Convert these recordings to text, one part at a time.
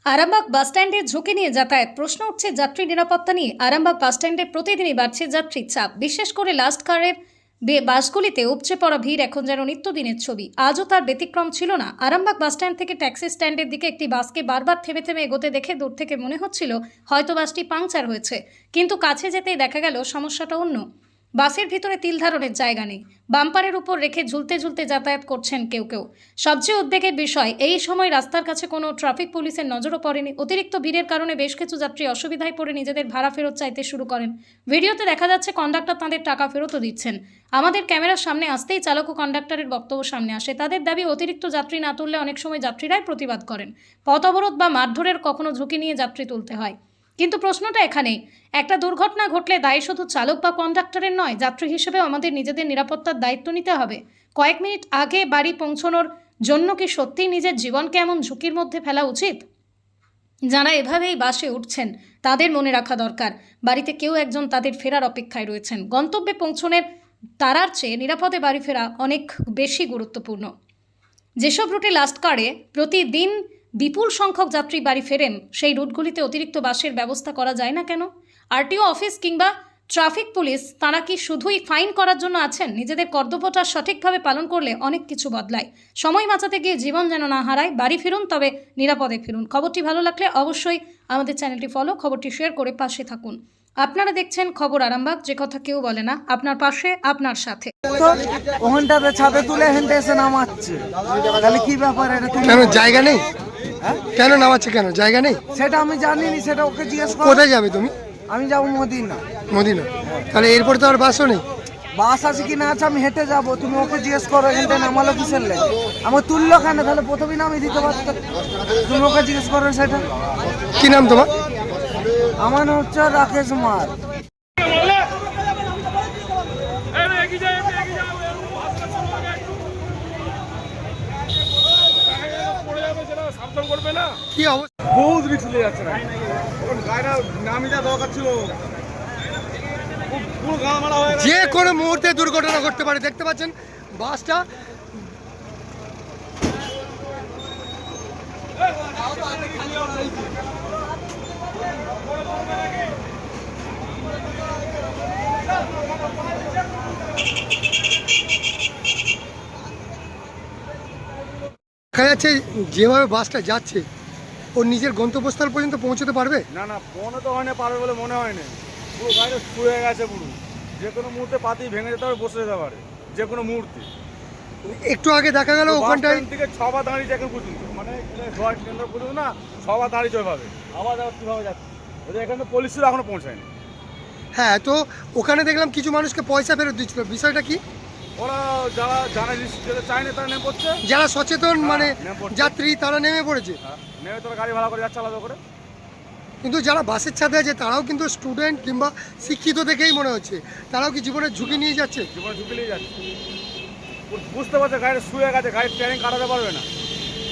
আরামবাগ বাসস্ট্যান্ডে ঝুঁকি নিয়ে যাতায়াত, প্রশ্ন উঠছে যাত্রী নিরাপত্তা নিয়ে। আরামবাগ বাসস্ট্যান্ডে প্রতিদিনই বাড়ছে যাত্রীর চাপ, বিশেষ করে লাস্ট কারের বাসগুলিতে উপচে পড়া ভিড় এখন যেন নিত্যদিনের ছবি। আজও তার ব্যতিক্রম ছিল না। আরামবাগ বাসস্ট্যান্ড থেকে ট্যাক্সি স্ট্যান্ডের দিকে একটি বাসকে বারবার থেমে থেমে এগোতে দেখে দূর থেকে মনে হচ্ছিল হয়তো বাসটি পাংচার হয়েছে, কিন্তু কাছে যেতেই দেখা গেল সমস্যাটা অন্য। বাসের ভিতরে তিল ধারণের জায়গা নেই, বাম্পারের উপর রেখে ঝুলতে ঝুলতে যাতায়াত করছেন কেউ কেউ। সবচেয়ে উদ্বেগের বিষয়, এই সময় রাস্তার কাছে কোনো ট্রাফিক পুলিশের নজরও পড়েনি। অতিরিক্ত ভিড়ের কারণে বেশ কিছু যাত্রী অসুবিধায় পড়ে নিজেদের ভাড়া ফেরত চাইতে শুরু করেন। ভিডিওতে দেখা যাচ্ছে কন্ডাক্টর তাদের টাকা ফেরতও দিচ্ছেন। আমাদের ক্যামেরার সামনে আসতেই চালক ও কন্ডাক্টরের বক্তব্য সামনে আসে। তাদের দাবি, অতিরিক্ত যাত্রী না তুললে অনেক সময় যাত্রীরাই প্রতিবাদ করেন। পথ অবরোধ বা মারধরের কখনো ঝুঁকি নিয়ে যাত্রী তুলতে হয়। কিন্তু প্রশ্নটা এখানেই, একটা দুর্ঘটনা ঘটলে দায়ী শুধু চালক বা কন্ডাক্টরের নয়, যাত্রী হিসেবেও আমাদের নিজেদের নিরাপত্তার দায়িত্ব নিতে হবে। কয়েক মিনিট আগে বাড়ি পৌঁছানোর জন্য কি সত্যিই নিজের জীবনকে এমন ঝুঁকির মধ্যে ফেলা উচিত? যারা এভাবেই বাসে উঠছেন তাদের মনে রাখা দরকার, বাড়িতে কেউ একজন তাদের ফেরার অপেক্ষায় রয়েছেন। গন্তব্যে পৌঁছনের তারার চেয়ে নিরাপদে বাড়ি ফেরা অনেক বেশি গুরুত্বপূর্ণ। যেসব রুটে লাস্ট কারে প্রতিদিন বিপুল সংখ্যক যাত্রী বাড়ি ফেরেন, সেই রুটগুলিতে অতিরিক্ত বাসের ব্যবস্থা করা যায় না কেন? আরটিও অফিস কিংবা ট্রাফিক পুলিশ তারা কি শুধুই ফাইন করার জন্য আছেন? নিজেদের কর্তব্যটা সঠিকভাবে পালন করলে অনেক কিছু বদলায়। সময় বাঁচাতে গিয়ে জীবন যেন না হারায়। বাড়ি ফিরুন, তবে নিরাপদে ফিরুন। খবরটি ভালো লাগলে অবশ্যই আমাদের চ্যানেলটি ফলো, খবরটি শেয়ার করে পাশে থাকুন। আপনারা দেখছেন খবর আরামবাগ, যে কথা কেউ বলে না, আপনার পাশে, আপনার সাথে। ওখানটাতে ছাদে তুলে হেঁটে এসে নামাচ্ছে, তাহলে কি ব্যাপার? এটা কেন জায়গা নেই? কেন নামাচ্ছে? কেন জায়গা নেই? সেটা আমি জানি না, সেটা ওকে জিজ্ঞেস করো। কোথায় যাবে তুমি? আমি যাবো মদিনা। মদিনা? তাহলে এরপর তো আর বাসও নেই। বাস আছে কি না আছে আমি হেঁটে যাবো, তুমি ওকে জিজ্ঞেস করো এখানটা নামালো কিসের লেগে, আমার তুললো কেন? তাহলে প্রথমেই নামিয়ে দিতে পারতো, তুমি ওকে জিজ্ঞেস করো সেটা। কি নাম তোমার? আমার নাম হচ্ছে রাকেশ মার। কি অবস্থা? বহুত রিস্ক চলে যাচ্ছে না, ওখানে গাড়িটা নামিয়ে দেওয়া দরকার ছিল। পুরো গা মারা হয়ে গেছে। যে কোনো মুহূর্তে দুর্ঘটনা ঘটতে পারে। দেখতে পাচ্ছেন বাসটা দেখা যাচ্ছে যেভাবে বাসটা যাচ্ছে ওর নিজের গন্তব্যস্থল পর্যন্ত পৌঁছতে পারবে না না, মনে তো হয় না পারবে বলে মনে হয় না। পুরো গাড়িটা শুয়ে গেছে পুরো, যে কোনো মুহূর্তে পাতি ভেঙে যেতে পারে, বসে যেতে পারে যে কোনো মুহূর্তে। একটু আগে দেখা গেল ওখানটায় থেকে ছবার দাঁড়িয়েছে এখন পর্যন্ত, মানে জয় কেন্দ্র পর্যন্ত না, সবার দাঁড়িয়েছে ওইভাবে। আবার যাওয়ার কীভাবে যাচ্ছে, ওদের এখানে পুলিশরা এখনো পৌঁছায়নি। হ্যাঁ, তো ওখানে দেখলাম কিছু মানুষকে পয়সা ফেরত দিচ্ছিল, বিষয়টা কি? ওরা যারা জানা যেতে চায় না তারা নেমে পড়ছে, যারা সচেতন মানে নেমে পড়ছে। যাত্রী তারা নেমে পড়েছে। নেমে তোরা গাড়ি ভাড়া করে যাচ্ছে আলাদা করে। কিন্তু যারা বাসের ছাদে আছে তারাও কিন্তু স্টুডেন্ট কিংবা শিক্ষিত দেখেই মনে হচ্ছে, তারাও কি জীবনের ঝুঁকি নিয়ে যাচ্ছে? জীবনে ঝুঁকি নিয়ে যাচ্ছে, বুঝতে পারছে গাড়িটা শুয়ে গেছে, গাড়ির ট্রেনিং কাটাতে পারবে না।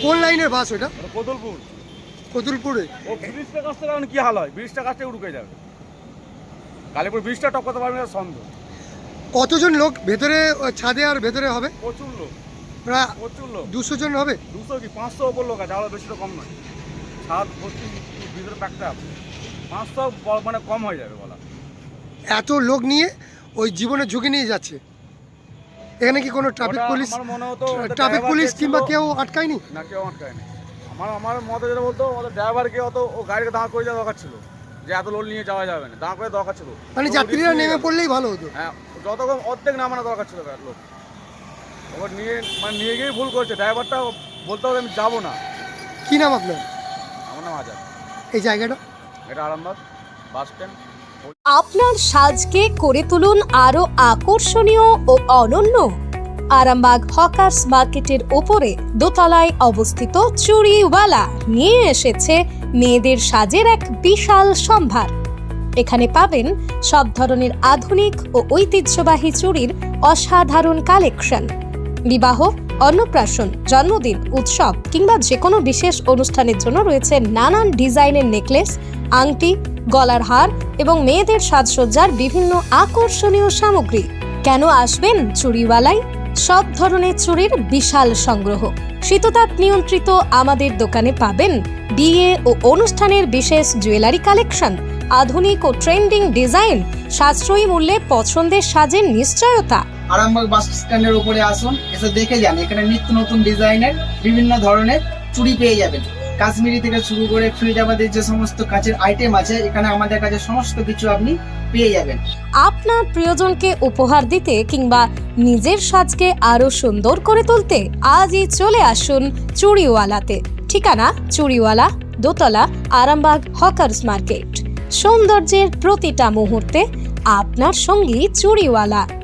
কোন লাইনের বাস ওটা? ওটা কদলপুর। কতুলপুরে? ও ব্রিজটা কাছ থেকে এখন কি হাল হয়, ব্রিজটা কাছ থেকে ঢুকে যাবে, কালীপুর ব্রিজটা টপকাতে পারবে না সন্দেহ। কতজন লোক ভেতরে ছাদে আর ভেতরে হবে? প্রচুর লোক, প্রায় প্রচুর লোক। 200 জন হবে। 200 কি 500 ওপর লোক আছে, আরো বেশি তো কম নয়। ছাদ ভর্তি ভিতরে প্যাকটা 500 মানে কম হয়ে যাবে বলা। এত লোক নিয়ে ওই জীবনের ঝুঁকি নিয়ে যাচ্ছে। এখানে কি কোনো ট্রাফিক ওটা পুলিশ আমার মনে হতো ওদের ট্রাফিক driver পুলিশ কে কিংবা ছিল- কেউ আটকায়নি? না, কেউ আটকায়নি। আমার মতে যেটা বলতো, ওদের ড্রাইভারকে অত ও গাড়িকে দাঁড় করে যাওয়া দরকার ছিল, যে এত লোড নিয়ে যাওয়া যাবে না, দাঁড় করে দরকার ছিল। মানে তো যাত্রীরা risk নিয়ে নেমে গেল। পড়লেই ভালো হতো। হ্যাঁ, যত কম অর্ধেক নামানো দরকার ছিল লোক। ওর নিয়ে মানে নিয়ে গিয়েই ভুল করছে ড্রাইভারটা, বলতে হবে আমি যাবো না। কি নাম আপনার? আমার নাম আজাদ। এই জায়গাটা? এটা আরামবাগ বাস স্ট্যান্ড। আপনার সাজকে করে তুলুন আরো আকর্ষণীয় ও অনন্য। আরামবাগ হকার্স মার্কেটের ওপরে দোতলায় অবস্থিত চুড়িওয়ালা নিয়ে এসেছে মেয়েদের সাজের এক বিশাল সম্ভার। এখানে পাবেন সব ধরনের আধুনিক ও ঐতিহ্যবাহী চুড়ির অসাধারণ কালেকশন। বিবাহ, অন্নপ্রাশন, জন্মদিন, উৎসব কিংবা যে কোনো বিশেষ অনুষ্ঠানের জন্য রয়েছে নানান ডিজাইনের নেকলেস, আংটি, গলার হার এবং মেয়েদের সাজসজ্জার বিভিন্ন আকর্ষণীয় সামগ্রী। কেন আসবেন চুড়িওয়ালায়? সব ধরনের চুড়ির বিশাল সংগ্রহ। শীততাপ নিয়ন্ত্রিত আমাদের দোকানে পাবেন বিয়ে ও অনুষ্ঠানের বিশেষ জুয়েলারি কালেকশন, আধুনিক ও ট্রেন্ডিং ডিজাইন, সাশ্রয়ী মূল্যে পছন্দের সাজের নিশ্চয়তা। আরামবাগ বাস স্ট্যান্ডের উপরে আসুন, এসে দেখে যান। এখানে নিত্য নতুন ডিজাইনের বিভিন্ন ধরনের চুড়ি পেয়ে যাবেন। কাশ্মীরি থেকে শুরু করে ফরিদাবাদের যে সমস্ত কাচের আইটেম আছে, এখানে আমাদের কাছে সমস্ত কিছু আপনি পেয়ে যাবেন। আপনার প্রিয়জনকে উপহার দিতে কিংবা নিজের সাজকে আরো সুন্দর করে তুলতে আজই চলে আসুন চুড়িওয়ালাতে। ঠিকানা চুড়িওয়ালা, দোতলা, আরামবাগ হকার্স মার্কেট। সৌন্দর্যের প্রতিটা মুহূর্তে আপনার সঙ্গী চুড়িওয়ালা।